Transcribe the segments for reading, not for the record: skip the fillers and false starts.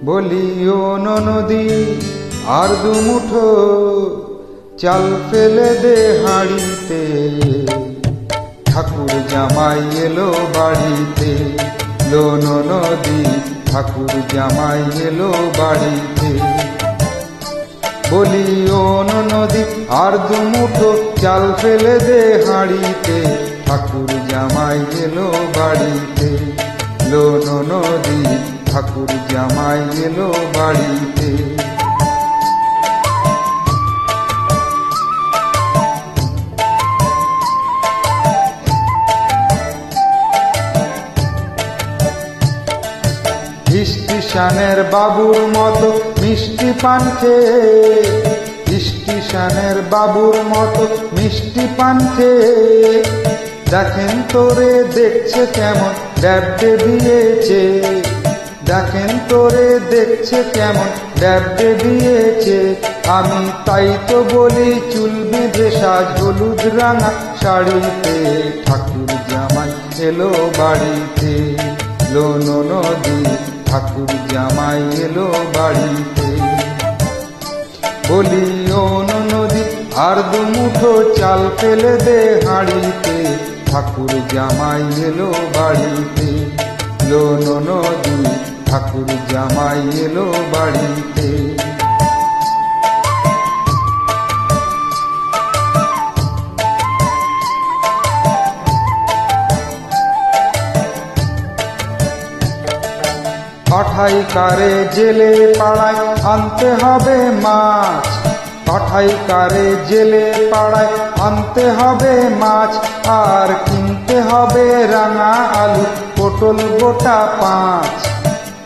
বলি ও নদী আর দুমুঠো চাল ফেলে দে হাঁড়িতে, ঠাকুর জামাই এলো বাড়িতে। লোন নদী ঠাকুর জামাই এলো বাড়িতে। বলি ও নদী আর দুমুঠো চাল ফেলে দে হাঁড়িতে, ঠাকুর জামাই এলো বাড়িতে। লোন নদী ঠাকুর জামাই এলো বাড়িতে। স্টেশনের বাবুর মতো মিষ্টি পান খেয়ে, স্টেশনের বাবুর মতো মিষ্টি পান খেয়ে, দেখেন তোরে দেখছে কেমন ড্যাবডে দিয়েছে। দেখেন তোরে দেখছে কেমন ড্যাবডে দিয়েছে। আমি তাই তো বলি চুল বেঁধে সাজ হলুদ রাঙা শাড়িতে, ঠাকুর জামাই এলো বাড়িতে। লোন নদী ঠাকুর জামাই এলো বাড়িতে। বলি ও নদী আর দুমুঠো চাল ফেলে দে হাঁড়িতে, ঠাকুর জামাই এলো বাড়িতে। লোন নদী ঠাকুর জামাই এলো বাড়িতে। পাঠাই কারে জেলে পাড়ায় আনতে হবে মাছ, পাঠাই কারে জেলে পাড়ায় আনতে হবে মাছ। আর কিনতে হবে রাঙা আলু পটল গোটা 5,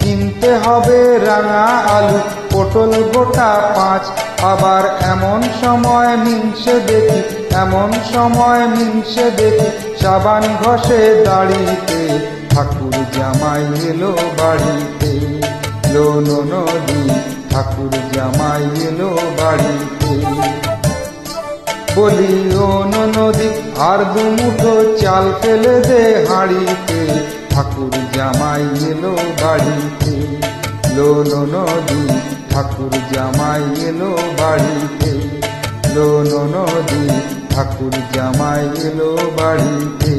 কিনতে হবে রাঙা আলু পটল গোটা 5। আবার এমন সময় মিনসে দেখি, এমন সময় মিনসে দেখি সাবান ঘষে দাড়িতে, ঠাকুর জামাই এলো বাড়িতে। লোন নদী ঠাকুর জামাই এলো বাড়িতে। বলি ও নদী আর দুমুঠো চাল ফেলে দে হাঁড়িতে, ঠাকুর জামাই এলো বাড়িতে। লোন নদী ঠাকুর জামাই এলো বাড়িতে। লোন নদী ঠাকুর জামাই এলো বাড়িতে।